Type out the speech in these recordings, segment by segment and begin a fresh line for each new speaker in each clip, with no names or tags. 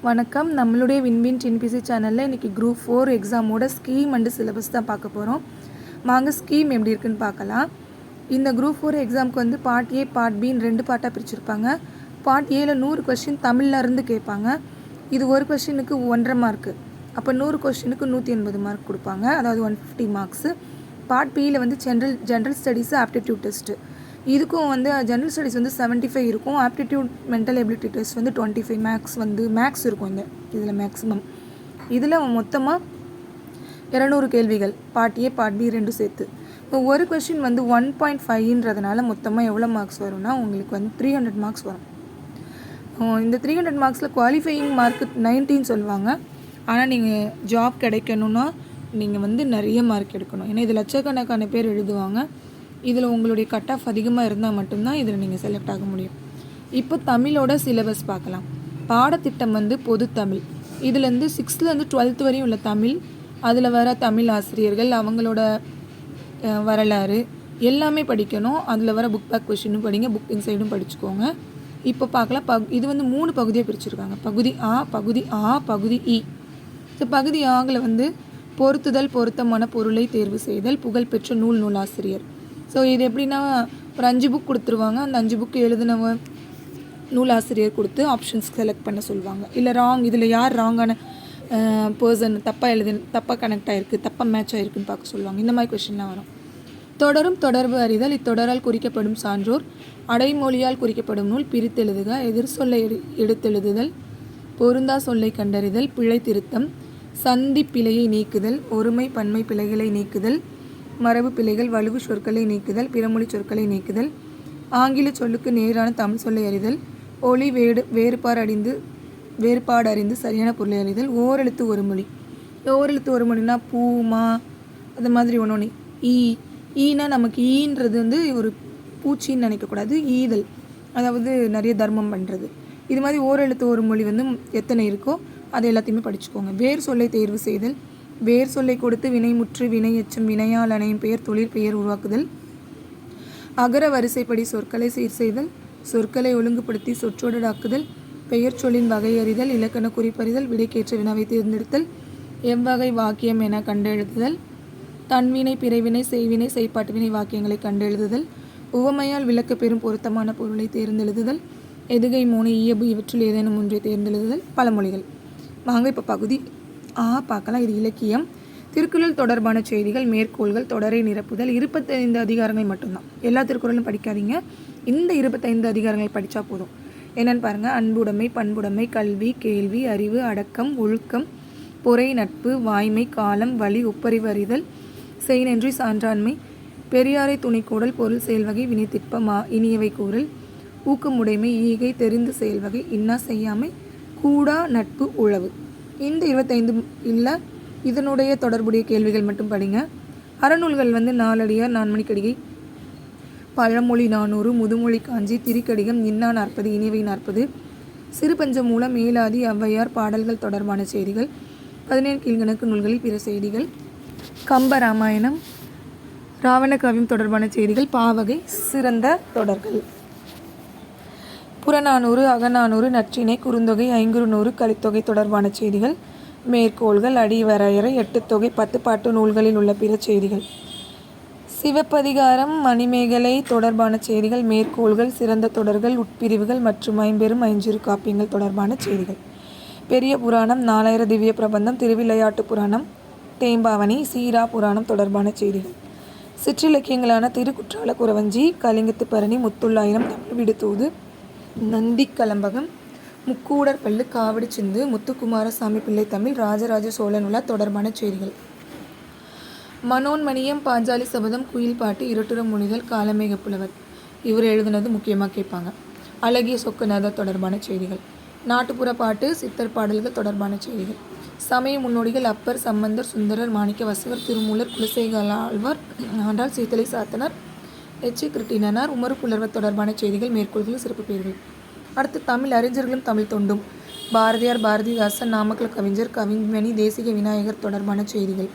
வணக்கம். நம்மளுடைய win win TNPSC சேனலில் இன்றைக்கி குரூப் 4 எக்ஸாமோட ஸ்கீம் அண்டு சிலபஸ் தான் பார்க்க போகிறோம். வாங்க ஸ்கீம் எப்படி இருக்குன்னு பார்க்கலாம். இந்த குரூப் 4 எக்ஸாமுக்கு வந்து பார்ட் ஏ பார்ட் பின்னு 2 பார்ட்டாக பிரிச்சுருப்பாங்க. பார்ட் ஏல 100 கொஸ்டின் தமிழில் இருந்து கேட்பாங்க. இது ஒரு கொஸ்டினுக்கு 1.5 மார்க்கு. அப்போ 100 கொஸ்டினுக்கு 180 மார்க் கொடுப்பாங்க, அதாவது 150 மார்க்ஸு. பார்ட் பியில் வந்து ஜென்ரல் ஸ்டடீஸு ஆப்டிடியூட் டெஸ்ட்டு. இதுக்கும் வந்து ஜென்ரல் ஸ்டடீஸ் வந்து 75 இருக்கும். ஆப்டிடியூட் மென்டல் எபிலிட்டி டெஸ்ட் வந்து 25 மேக்ஸ் இருக்கும். இதில் மேக்ஸிமம் இதில் மொத்தமாக 200 கேள்விகள் பார்ட் ஏ பார்ட் பி 2 சேர்த்து. இப்போ ஒரு கொஸ்டின் வந்து 1.5ன்றதுனால மொத்தமாக எவ்வளோ மார்க்ஸ் வரும்னா உங்களுக்கு வந்து 300 மார்க்ஸ் வரும். இந்த 300 மார்க்ஸில் குவாலிஃபையிங் மார்க்கு 19 சொல்லுவாங்க. ஆனால் நீங்கள் ஜாப் கிடைக்கணுன்னா நீங்கள் வந்து நிறைய மார்க் எடுக்கணும். ஏன்னா இது லட்சக்கணக்கான பேர் எழுதுவாங்க. இதில் உங்களுடைய கட் ஆஃப் அதிகமாக இருந்தால் மட்டும்தான் இதில் நீங்கள் செலக்ட் ஆக முடியும். இப்போ தமிழோட சிலபஸ் பார்க்கலாம். பாடத்திட்டம் வந்து பொது தமிழ். இதுலேருந்து 6லேருந்து 12th வரையும் உள்ள தமிழ், அதில் வர தமிழ் ஆசிரியர்கள் அவங்களோட வரலாறு எல்லாமே படிக்கணும். அதில் வர புக் பேக் கொஷினும் படிங்க, புக் இன்சைடும் படிச்சுக்கோங்க. இப்போ பார்க்கலாம். இது வந்து 3 பகுதியாக பிரிச்சுருக்காங்க. பகுதி ஆ, பகுதி இ. ஸோ பகுதி ஆகில் வந்து பொருத்துதல், பொருத்தமான பொருளை தேர்வு செய்தல், புகழ்பெற்ற நூலாசிரியர். ஸோ இது எப்படின்னா ஒரு 5 புக் கொடுத்துருவாங்க. அந்த 5 புக்கு எழுதினவ நூலாசிரியர் கொடுத்து ஆப்ஷன்ஸ் செலக்ட் பண்ண சொல்லுவாங்க. இல்லை இதில் யார் ராங்கான பர்சன் தப்பாக கனெக்ட் ஆகிருக்கு, தப்பாக மேட்ச் ஆகிருக்குன்னு பார்க்க சொல்லுவாங்க. இந்த மாதிரி கொஷின்லாம் வரும். தொடரும் தொடர்பு அறிதல், இத்தொடரால் குறிக்கப்படும் சான்றோர், அடைமொழியால் குறிக்கப்படும் நூல், பிரித்தெழுதுக, எதிர் சொல்லை எடுத்தெழுதுதல், பொருந்தா சொல்லை கண்டறிதல், பிழை திருத்தம், சந்தி பிழையை நீக்குதல், ஒருமை பன்மை பிழைகளை நீக்குதல், மரபு பிழைகள், வலுவு சொற்களை நீக்குதல், பிறமொழி சொற்களை நீக்குதல், ஆங்கில சொல்லுக்கு நேரான தமிழ் சொல்லை அறிதல், ஒளி வேறுபாடு அறிந்து சரியான பொருளை அறிதல், ஓரெழுத்து ஒரு மொழி. ஓரெழுத்து ஒரு மொழினா பூ, மா, அது மாதிரி ஒன்று. ஈனா நமக்கு ஈன்றது வந்து ஒரு பூச்சின்னு நினைக்கக்கூடாது, ஈதல், அதாவது நிறைய தர்மம் பண்ணுறது. இது மாதிரி ஓரெழுத்து ஒரு மொழி வந்து எத்தனை இருக்கோ அது எல்லாத்தையுமே படிச்சுக்கோங்க. வேர் சொல்லை தேர்வு செய்தல், வேர் சொல்லை கொடுத்து வினைமுற்று, வினை எச்சம், வினையால் அணையும் பெயர், தொழிற் பெயர் உருவாக்குதல், அகர வரிசைப்படி சொற்களை சீர் செய்தல், சொற்களை ஒழுங்குபடுத்தி சொற்றொடராக்குதல், பெயர் சொல்லின் வகை அறிதல், இலக்கண குறிப்பறிதல், விடைக்கேற்ற வினாவை தேர்ந்தெடுத்தல், எவ்வகை வாக்கியம் என கண்டெழுதுதல், தன்வினை, பிறைவினை, செய்வினை, செய்பாட்டு வினை வாக்கியங்களை கண்டெழுதுதல், உவமையால் விளக்க பெறும் பொருத்தமான பொருளை தேர்ந்தெழுதுதல், எதுகை, மோனை, இயல்பு இவற்றில் ஏதேனும் ஒன்றை தேர்ந்தெழுதுதல், பழமொழிகள். வாங்க இப்போ பகுதி பார்க்கலாம். இது இலக்கியம். திருக்குறள் தொடர்பான செய்திகள், மேற்கோள்கள், தொடரை நிரப்புதல். 25 அதிகாரங்கள் மட்டும்தான். எல்லா திருக்குறளும் படிக்காதீங்க. இந்த 25 அதிகாரங்கள் படித்தா போதும். என்னென்னு பாருங்கள். அன்புடைமை, பண்புடைமை, கல்வி, கேள்வி, அறிவு, அடக்கம், ஒழுக்கம், பொறை, நட்பு, வாய்மை, காலம், வழி, ஒப்பறிவு அறிதல், செய்நன்றி, சான்றாண்மை, பெரியாரை துணைக்கூடல், பொருள், செயல்வகை, வினைத்திட்ப, இனியவை கூறல், ஊக்கமுடைமை, ஈகை, தெரிந்து செயல்வகை, இன்னா செய்யாமை, கூடா நட்பு, உழவு. இந்த 25 இல்லை, இதனுடைய தொடர்புடைய கேள்விகள் மட்டும் படிங்க. அறநூல்கள் வந்து நாலடியார், நான்மணிக்கடிகை, பழமொழி 400, முதுமொழி காஞ்சி, திரிக்கடிகம், இன்னா 40, இனிவை 40, சிறுபஞ்ச மூலம், மேலாதி, ஔவையார் பாடல்கள் தொடர்பான செய்திகள், 17 கீழ்கணக்கு நூல்களில் பிற செய்திகள், கம்ப ராமாயணம், ராவண காவியம் தொடர்பான செய்திகள், பாவகை, சிறந்த தொடர்கள், புறநானூறு, அகநானூறு, நற்றிணை, குறுந்தொகை, ஐங்குறுநூறு, கலித்தொகை தொடர்பான செய்திகள், மேற்கோள்கள், அடிவரையறை, 8 தொகை, 10 பாட்டு நூல்களில் உள்ள பிற செய்திகள், சிவப்பதிகாரம், மணிமேகலை தொடர்பான செய்திகள், மேற்கோள்கள், சிறந்த தொடர்கள், உட்பிரிவுகள் மற்றும் ஐம்பெரும் ஐஞ்சிறு காப்பியங்கள் தொடர்பான செய்திகள், பெரிய புராணம், 4000 திவ்ய பிரபந்தம், திருவிளையாட்டு புராணம், தேம்பாவணி, சீரா புராணம் தொடர்பான செய்திகள், சிற்றிலக்கியங்களான திருக்குற்றால குறவஞ்சி, கலிங்கத்து பரணி, முத்துள்ளாயிரம், தமிழ் விடுதூது, நந்தி கலம்பகம், முக்கூடர் பள்ளு, காவடி சிந்து, முத்துக்குமாரசாமி பிள்ளை தமிழ், ராஜராஜ சோழன் உலா தொடர்பான செய்திகள், மனோன்மணியம், பாஞ்சாலி சபதம், குயில் பாட்டு, இருட்டுரம் முனிதல், காலமேக புலவர் இவர் எழுதுனது முக்கியமாக கேட்பாங்க, அழகிய சொக்கநாதர் தொடர்பான செய்திகள், நாட்டுப்புற பாட்டு, சித்தர் பாடல்கள் தொடர்பான செய்திகள், சமய முன்னோடிகள், அப்பர், சம்பந்தர், சுந்தரர், மாணிக்க வாசகர், திருமூலர், குலசேகர ஆழ்வார், ஆண்டாள், சீத்தலை சாத்தனார், எச்சி கிருட்டினார், உமறு புலவர் தொடர்பான செய்திகள், மேற்கோள்கள், சிறப்பு பெயர்கள். அடுத்து தமிழ் அறிஞர்களும் தமிழ் தொண்டும், பாரதியார், பாரதிதாசன், நாமக்கல் கவிஞர், கவிஞனி, தேசிக விநாயகர் தொடர்பான செய்திகள்,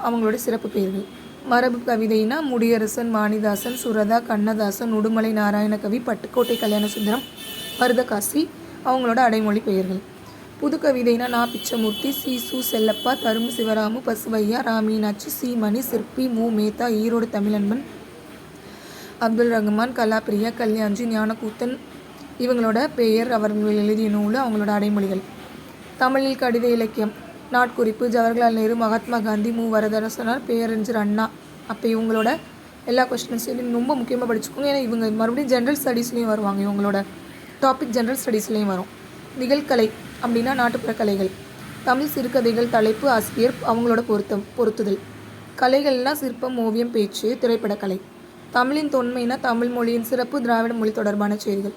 அவங்களோட சிறப்பு பெயர்கள். மரபு கவிதைனா முடியரசன், வாணிதாசன், சுரதா, கண்ணதாசன், உடுமலை நாராயண கவி, பட்டுக்கோட்டை கல்யாணசுந்தரம், மருதகாசி அவங்களோட அடைமொழி பெயர்கள். புது கவிதைனா நா. பிச்சமூர்த்தி, சி. சு. செல்லப்பா, தருமு சிவராமு, பசுவையா, ரா. மீனாட்சி, சி. மணி, சிற்பி, மு. மேத்தா, ஈரோடு தமிழன்பன், அப்துல் ரகுமான், கலாப்பிரியா, கல்யாண்ஜி, ஞானக்கூத்தன். இவங்களோட பெயர், அவர்கள் எழுதிய நூல், அவங்களோட அடைமொழிகள். தமிழில் கடித இலக்கியம் நாட்குறிப்பு ஜவஹர்லால் நேரு, மகாத்மா காந்தி, மு. வரதராசனார், பேரறிஞர் அண்ணா. அப்போ இவங்களோட எல்லா கொஸ்டின்ஸையும் ரொம்ப முக்கியமாக படிச்சுக்கோங்க. ஏன்னா இவங்க மறுபடியும் ஜென்ரல் ஸ்டடீஸ்லேயும் வருவாங்க. இவங்களோட டாபிக் ஜென்ரல் ஸ்டடீஸ்லேயும் வரும். நிகழ்கலை அப்படின்னா நாட்டுப்புற கலைகள். தமிழ் சிறுகதைகள் தலைப்பு, ஆசிரியர், அவங்களோட பொருத்துதல். கலைகள்லாம் சிற்பம், ஓவியம், பேச்சு, திரைப்படக்கலை. தமிழின் தொன்மைனா தமிழ் மொழியின் சிறப்பு, திராவிட மொழி தொடர்பான செய்திகள்.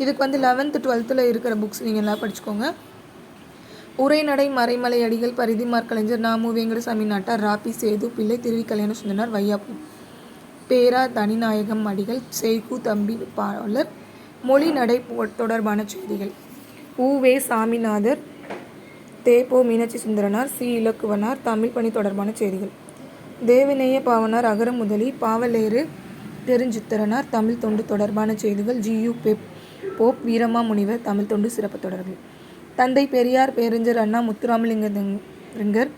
இதுக்கு 11th 12th இருக்கிற புக்ஸ் நீங்கள் எல்லாம் படிச்சுக்கோங்க. உரைநடை, மறைமலை அடிகள், பரிதிமார் கலைஞர், நா. மு. வெங்கடசாமி நாட்டார், ரா. பி. சேது பிள்ளை, திருவி கல்யாண சுந்தரனார், வையாபு பேரா தனிநாயகம் அடிகள், செய்கு தம்பி பாவலர். மொழி நடை தொடர்பான செய்திகள். உ. வே. சாமிநாதர், தே. பொ. மீனாட்சி சுந்தரனார், சி. இலக்குவனார், தமிழ் பணி தொடர்பான செய்திகள். தேவநேய பாவனார், அகர முதலி, பாவலேறு பெருஞ்சித்திரனார், தமிழ் தொண்டு தொடர்பான செய்திகள். ஜி. யு. போப், வீரமா முனிவர், தமிழ் தொண்டு சிறப்பு தொடர்கள். தந்தை பெரியார், பேரறிஞர் அண்ணா, முத்துராமலிங்கர்,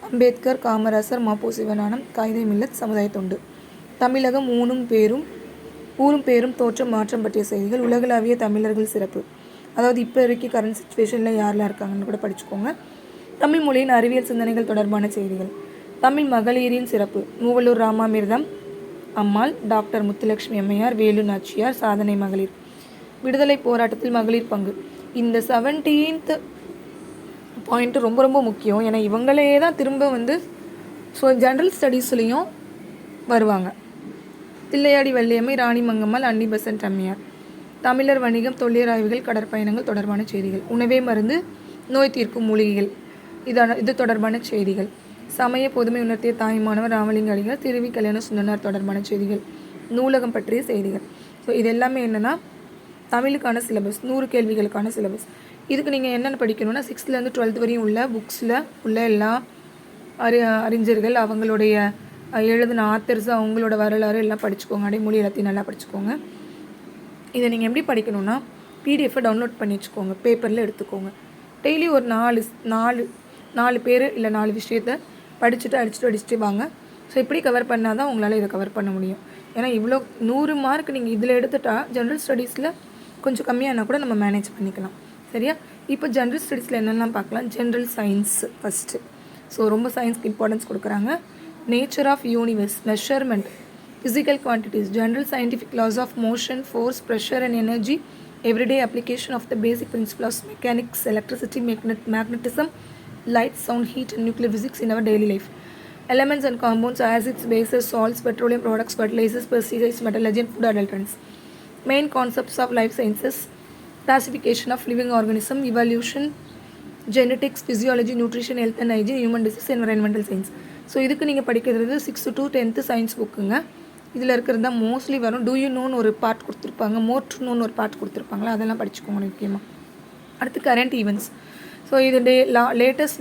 அம்பேத்கர், காமராசர், ம. பொ. சிவஞானம், காயிதே மில்லத், சமுதாய தொண்டு. தமிழகம் ஊரும் பேரும் தோற்றம் மாற்றம் பற்றிய செய்திகள். உலகளாவிய தமிழர்கள் சிறப்பு, அதாவது இப்போ வரைக்கும் கரண்ட் சுச்சுவேஷனில் யாரெல்லாம் இருக்காங்கன்னு கூட படிச்சுக்கோங்க. தமிழ் மொழியின் அறிவியல் சிந்தனைகள் தொடர்பான செய்திகள். தமிழ் மகளிரின் சிறப்பு, மூவலூர் ராமாமிர்தம் அம்மாள், டாக்டர் முத்துலட்சுமி அம்மையார், வேலு நாச்சியார், சாதனை மகளிர். விடுதலை போராட்டத்தில் மகளிர் பங்கு. இந்த 17th பாயிண்ட் ரொம்ப ரொம்ப முக்கியம். ஏன்னா இவங்களே தான் திரும்ப ஜென்ரல் ஸ்டடீஸ்லேயும் வருவாங்க. தில்லையாடி வள்ளியம்மை, ராணி மங்கம்மாள், அன்னி பெசன்ட் அம்மையார். தமிழர் வணிகம், தொல்லியல் ஆய்வுகள், கடற்பயணங்கள் தொடர்பான செய்திகள். உணவே மருந்து, நோய் தீர்க்கும் மூலிகைகள், இது தொடர்பான செய்திகள். சமய பொதுமை உணர்த்திய தாய்மானவர், ராமலிங்க அடிகள், திருவி கல்யாண சுந்தரனார் தொடர்பான செய்திகள். நூலகம் பற்றிய செய்திகள். ஸோ இது எல்லாமே என்னென்னா தமிழுக்கான சிலபஸ், 100 கேள்விகளுக்கான சிலபஸ். இதுக்கு நீங்கள் என்னென்ன படிக்கணும்னா 6th 12th வரையும் உள்ள புக்ஸில் உள்ள எல்லா அறிஞர்கள், அவங்களுடைய எழுதின ஆத்தர்ஸ், அவங்களோட வரலாறு எல்லாம் படிச்சுக்கோங்க. அடைமொழி எல்லாத்தையும் நல்லா படிச்சுக்கோங்க. இதை நீங்கள் எப்படி படிக்கணும்னா பிடிஎஃப்பை டவுன்லோட் பண்ணி வச்சுக்கோங்க, பேப்பரில் எடுத்துக்கோங்க. டெய்லி ஒரு 4 பேர் இல்லை 4 விஷயத்தை அடிச்சுட்டு வாங்க. ஸோ இப்படி கவர் பண்ணால் தான் உங்களால் இதை கவர் பண்ண முடியும். ஏன்னா இவ்வளோ 100 மார்க் நீங்கள் இதில் எடுத்துட்டா ஜென்ரல் ஸ்டடீஸில் கொஞ்சம் கம்மியானா கூட நம்ம மேனேஜ் பண்ணிக்கலாம். சரியா? இப்போ ஜென்ரல் ஸ்டடீஸில் என்னெல்லாம் பார்க்கலாம். General science first. ஸோ ரொம்ப சயின்ஸ்க்கு இம்பார்ட்டன்ஸ் கொடுக்குறாங்க. Nature of universe, measurement, physical quantities, general scientific laws of motion, force, pressure and energy, everyday application of the basic principles of mechanics, electricity, magnetism, light, sound, heat and nuclear physics in our daily life. Elements and compounds, acids, bases, salts, petroleum products, fertilizers, pesticides, metallurgy and food adulterants. Main concepts of life sciences, classification of living organism, evolution, genetics, physiology, nutrition, health and hygiene, human disease, environmental science. So இதுக்கு நீங்கள் படிக்கிறது 6th to 10th science புக்குங்க. இதில் இருக்கிறது தான் mostly வரும். Two you நோன்னு ஒரு part கொடுத்துருப்பாங்க, மோர் டு நோன்னு ஒரு பார்ட் கொடுத்துருப்பாங்களா, அதெல்லாம் படிச்சுக்கோங்க முக்கியமாக. அடுத்து கரண்ட் ஈவெண்ட்ஸ். ஸோ இது latest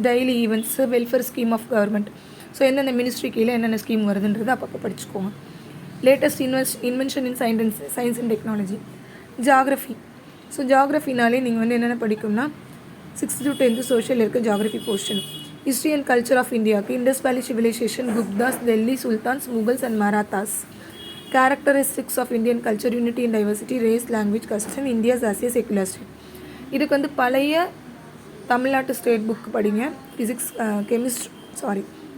daily events, welfare scheme of government. So எந்தெந்த மினிஸ்ட்ரி கீழே என்னென்ன ஸ்கீம் வருதுன்றது அப்பப்போ படிச்சுக்கோங்க. Latest invention in science and technology. Geography. So ஜாகிரஃபினாலே நீங்கள் என்னென்ன படிக்கணும்னா 6th to 10th சோஷியல் இருக்க geography portion. History and culture of இந்தியாவுக்கு Indus valley civilisation, Guptas, Delhi sultans, Mughals and Marathas. Characteristics of Indian culture, unity and diversity, race, language, custom, India's as A secular state. இதுக்கு பழைய தமிழ்நாட்டு state book படிங்க. Physics,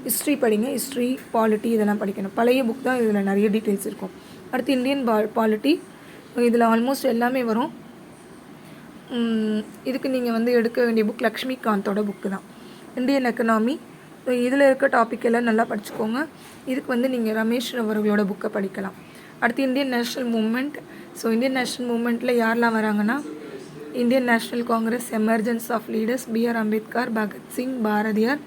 history படிங்க. History, polity இதெல்லாம் படிக்கணும். பழைய book தான், இதில் நிறைய டீட்டெயில்ஸ் இருக்கும். அடுத்து இந்தியன் பாலிட்டி. இதில் ஆல்மோஸ்ட் எல்லாமே வரும். இதுக்கு நீங்கள் எடுக்க வேண்டிய புக் லக்ஷ்மிகாந்தோட புக்கு தான். Indian economy. இதில் இருக்க டாபிக் எல்லாம் நல்லா படிச்சுக்கோங்க. இதுக்கு நீங்கள் ரமேஷ் அவர்களோட புக்கை படிக்கலாம். அடுத்து Indian national movement. So Indian national மூமெண்ட்டில் யாரெல்லாம் வராங்கன்னா Indian national Congress, emergence of leaders, B.R. Ambedkar, Bhagat Singh, Bharathiyar,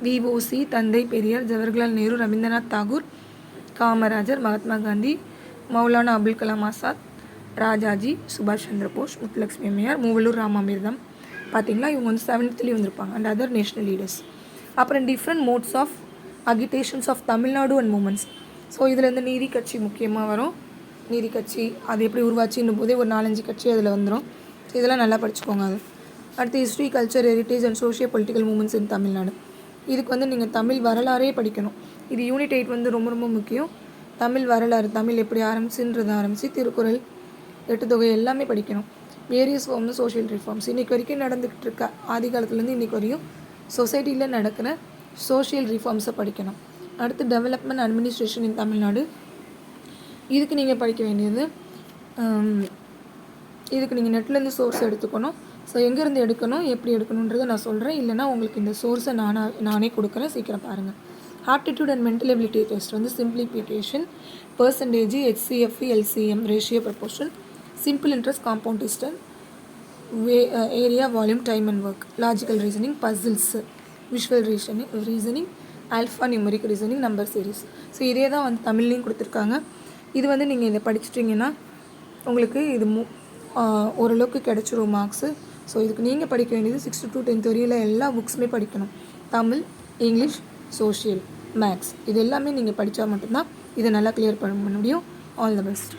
V.O.C., தந்தை பெரியார், ஜவஹர்லால் நேரு, ரவீந்திரநாத் தாகூர், காமராஜர், மகாத்மா காந்தி, மௌலானா அபுல் கலாம் ஆசாத், ராஜாஜி, சுபாஷ் சந்திர போஸ், முத்துலட்சுமி அம்மையார், மூவலூர் ராமாமிர்தம். பார்த்தீங்களா, இவங்க 7th வந்திருப்பாங்க. And other national leaders. அப்புறம் different modes of agitations of Tamil Nadu and movements. So இதில் நீதி கட்சி முக்கியமாக வரும். நீதி கட்சி அது எப்படி உருவாச்சுன்னும் போதே ஒரு 4-5 கட்சி அதில் வந்துடும். இதெல்லாம் நல்லா படிச்சுக்கோங்க. அது அடுத்து history, culture, heritage and socio political movements in Tamil Nadu. இதுக்கு வந்து நீங்கள் தமிழ் வரலாறே படிக்கணும். இது யூனிட் 8 வந்து ரொம்ப ரொம்ப முக்கியம். தமிழ் வரலாறு, தமிழ் எப்படி ஆரம்பிச்சுன்றதை ஆரம்பித்து திருக்குறள், எட்டுத்தொகை எல்லாமே படிக்கணும். வேரியஸ் ஃபார்ம்ஸ் சோஷியல் ரிஃபார்ம்ஸ் இன்றைக்கி வரைக்கும் நடந்துக்கிட்டு இருக்க, ஆதி காலத்துலேருந்து இன்றைக்கி வரையும் சொசைட்டியில் நடக்கிற சோஷியல் ரிஃபார்ம்ஸை படிக்கணும். அடுத்து டெவலப்மெண்ட் அட்மினிஸ்ட்ரேஷன் இன் தமிழ்நாடு. இதுக்கு நீங்கள் படிக்க வேண்டியது, இதுக்கு நீங்கள் நெட்லேருந்து சோர்ஸ் எடுத்துக்கணும். ஸோ எங்கேருந்து எடுக்கணும், எப்படி எடுக்கணுன்றதை நான் சொல்கிறேன். இல்லைனா உங்களுக்கு இந்த சோர்ஸை நானே கொடுக்குறேன், சீக்கிரம் பாருங்கள். Aptitude and mental ability test வந்து simplification, percentage, HCFE, LCM, ratio, proportion, simple interest, compound distance, area, volume, time and work, logical reasoning, puzzles, visual reasoning, alphanumeric reasoning, number series. So இதே தான் வந்து தமிழ்லையும் கொடுத்துருக்காங்க. இது வந்து நீங்கள் இதை படிச்சிட்டிங்கன்னா உங்களுக்கு இது ஓரளவுக்கு கிடச்சிரும் மார்க்ஸு. ஸோ இதுக்கு நீங்கள் படிக்க வேண்டியது 6th to 10th வரையில் எல்லா புக்ஸுமே படிக்கணும். தமிழ், இங்கிலீஷ், சோஷியல், மேக்ஸ் இது எல்லாமே நீங்கள் படித்தா மட்டும்தான் இதை நல்லா கிளியர் பண்ண முடியும். All the best.